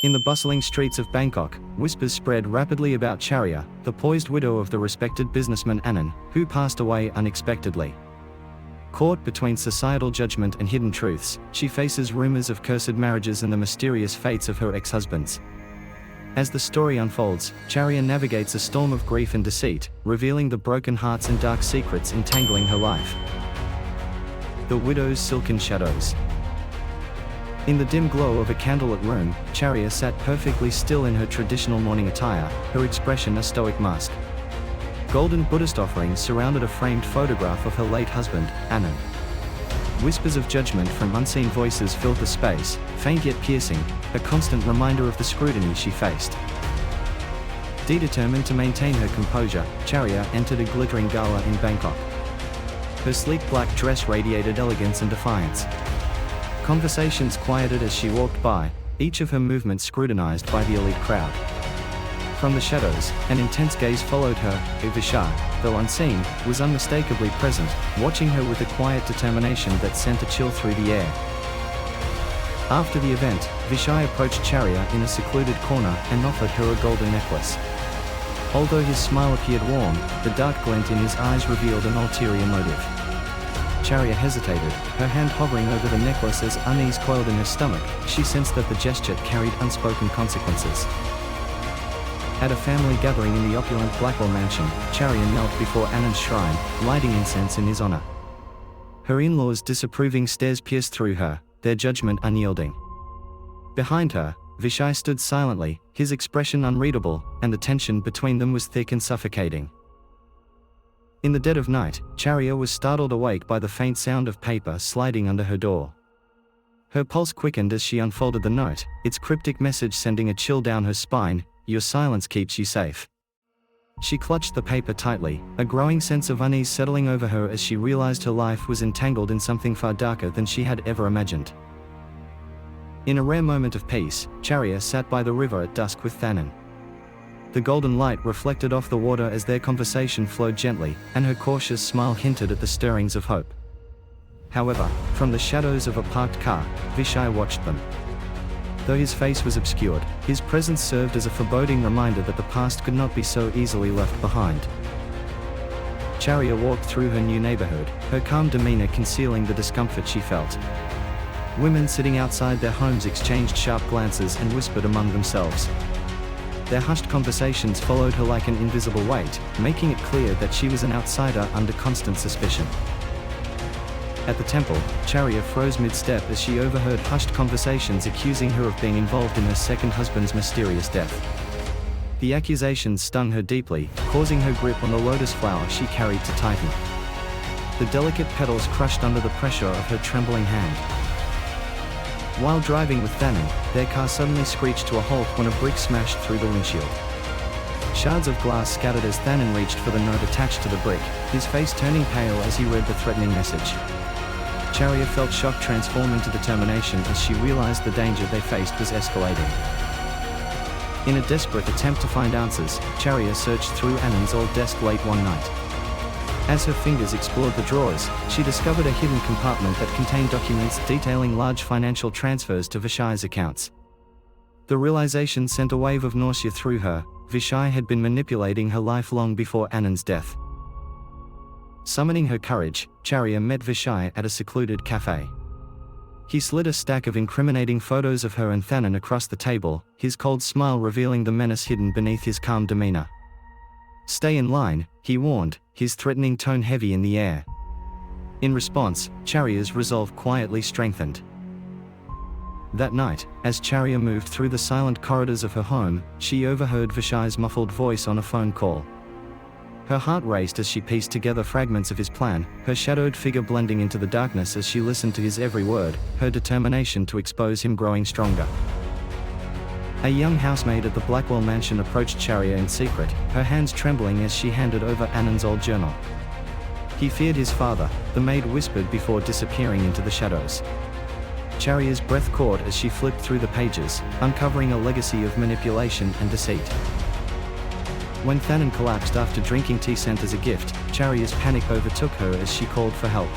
In the bustling streets of Bangkok, whispers spread rapidly about Chariya, the poised widow of the respected businessman Anand, who passed away unexpectedly. Caught between societal judgment and hidden truths, she faces rumors of cursed marriages and the mysterious fates of her ex-husbands. As the story unfolds, Chariya navigates a storm of grief and deceit, revealing the broken hearts and dark secrets entangling her life. The widow's silken shadows. In the dim glow of a candlelit room, Chariya sat perfectly still in her traditional mourning attire, her expression a stoic mask. Golden Buddhist offerings surrounded a framed photograph of her late husband, Anand. Whispers of judgment from unseen voices filled the space, faint yet piercing, a constant reminder of the scrutiny she faced. Determined to maintain her composure, Chariya entered a glittering gala in Bangkok. Her sleek black dress radiated elegance and defiance. Conversations quieted as she walked by, each of her movements scrutinized by the elite crowd. From the shadows, an intense gaze followed her. Vichai, though unseen, was unmistakably present, watching her with a quiet determination that sent a chill through the air. After the event, Vichai approached Chariya in a secluded corner and offered her a golden necklace. Although his smile appeared warm, the dark glint in his eyes revealed an ulterior motive. Chariya hesitated, her hand hovering over the necklace as unease coiled in her stomach. She sensed that the gesture carried unspoken consequences. At a family gathering in the opulent Blackwell mansion, Chariya knelt before Anand's shrine, lighting incense in his honor. Her in-laws' disapproving stares pierced through her, their judgment unyielding. Behind her, Vichai stood silently, his expression unreadable, and the tension between them was thick and suffocating. In the dead of night, Chariya was startled awake by the faint sound of paper sliding under her door. Her pulse quickened as she unfolded the note, its cryptic message sending a chill down her spine: "Your silence keeps you safe." She clutched the paper tightly, a growing sense of unease settling over her as she realized her life was entangled in something far darker than she had ever imagined. In a rare moment of peace, Chariya sat by the river at dusk with Thanan. The golden light reflected off the water as their conversation flowed gently, and her cautious smile hinted at the stirrings of hope. However, from the shadows of a parked car, Vichai watched them. Though his face was obscured, his presence served as a foreboding reminder that the past could not be so easily left behind. Chariya walked through her new neighborhood, her calm demeanor concealing the discomfort she felt. Women sitting outside their homes exchanged sharp glances and whispered among themselves. Their hushed conversations followed her like an invisible weight, making it clear that she was an outsider under constant suspicion. At the temple, Chariya froze mid-step as she overheard hushed conversations accusing her of being involved in her second husband's mysterious death. The accusations stung her deeply, causing her grip on the lotus flower she carried to tighten. The delicate petals crushed under the pressure of her trembling hand. While driving with Thanan, their car suddenly screeched to a halt when a brick smashed through the windshield. Shards of glass scattered as Thanan reached for the note attached to the brick, his face turning pale as he read the threatening message. Chariya felt shock transform into determination as she realized the danger they faced was escalating. In a desperate attempt to find answers, Chariya searched through Anand's old desk late one night. As her fingers explored the drawers, she discovered a hidden compartment that contained documents detailing large financial transfers to Vichai's accounts. The realization sent a wave of nausea through her. Vichai had been manipulating her life long before Anand's death. Summoning her courage, Chariya met Vichai at a secluded cafe. He slid a stack of incriminating photos of her and Thanan across the table, his cold smile revealing the menace hidden beneath his calm demeanor. "Stay in line," he warned, his threatening tone heavy in the air. In response, Chariya's resolve quietly strengthened. That night, as Chariya moved through the silent corridors of her home, she overheard Vichai's muffled voice on a phone call. Her heart raced as she pieced together fragments of his plan, her shadowed figure blending into the darkness as she listened to his every word, her determination to expose him growing stronger. A young housemaid at the Blackwell mansion approached Chariya in secret, her hands trembling as she handed over Anand's old journal. He feared his father, the maid whispered before disappearing into the shadows. Chariya's breath caught as she flipped through the pages, uncovering a legacy of manipulation and deceit. When Thanan collapsed after drinking tea sent as a gift, Chariya's panic overtook her as she called for help.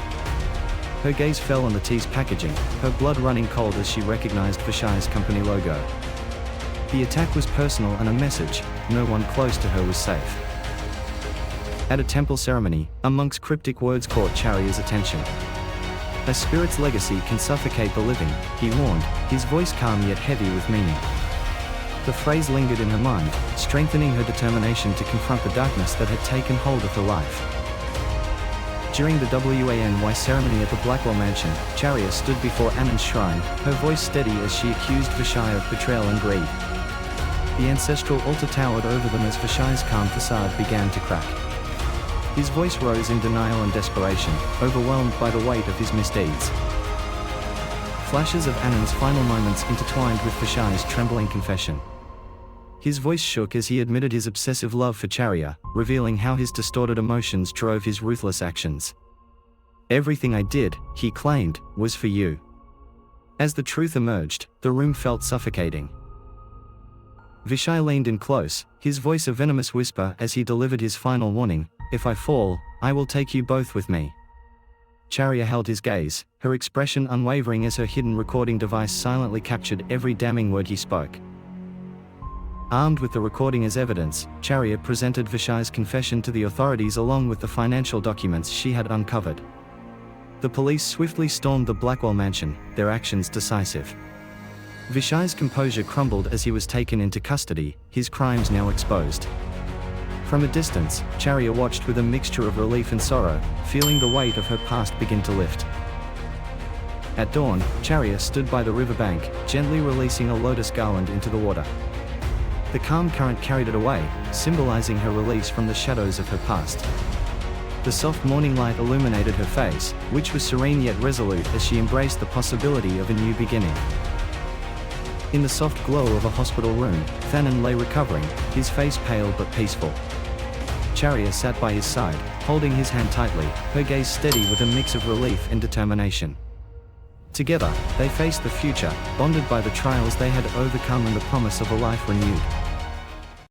Her gaze fell on the tea's packaging, her blood running cold as she recognized Vichai's company logo. The attack was personal and a message: no one close to her was safe. At a temple ceremony, a monk's cryptic words caught Chariya's attention. "A spirit's legacy can suffocate the living," he warned, his voice calm yet heavy with meaning. The phrase lingered in her mind, strengthening her determination to confront the darkness that had taken hold of her life. During the Wany ceremony at the Blackwell mansion, Chariya stood before Annan's shrine, her voice steady as she accused Vichai of betrayal and greed. The ancestral altar towered over them as Vichai's calm facade began to crack. His voice rose in denial and desperation, overwhelmed by the weight of his misdeeds. Flashes of Annan's final moments intertwined with Vichai's trembling confession. His voice shook as he admitted his obsessive love for Chariya, revealing how his distorted emotions drove his ruthless actions. "Everything I did," he claimed, "was for you." As the truth emerged, the room felt suffocating. Vichai leaned in close, his voice a venomous whisper as he delivered his final warning: "If I fall, I will take you both with me." Chariya held his gaze, her expression unwavering as her hidden recording device silently captured every damning word he spoke. Armed with the recording as evidence, Chariya presented Vichai's confession to the authorities along with the financial documents she had uncovered. The police swiftly stormed the Blackwell mansion, their actions decisive. Vichai's composure crumbled as he was taken into custody, his crimes now exposed. From a distance, Chariya watched with a mixture of relief and sorrow, feeling the weight of her past begin to lift. At dawn, Chariya stood by the riverbank, gently releasing a lotus garland into the water. The calm current carried it away, symbolizing her release from the shadows of her past. The soft morning light illuminated her face, which was serene yet resolute as she embraced the possibility of a new beginning. In the soft glow of a hospital room, Thanon lay recovering, his face pale but peaceful. Chariya sat by his side, holding his hand tightly, her gaze steady with a mix of relief and determination. Together, they faced the future, bonded by the trials they had overcome and the promise of a life renewed.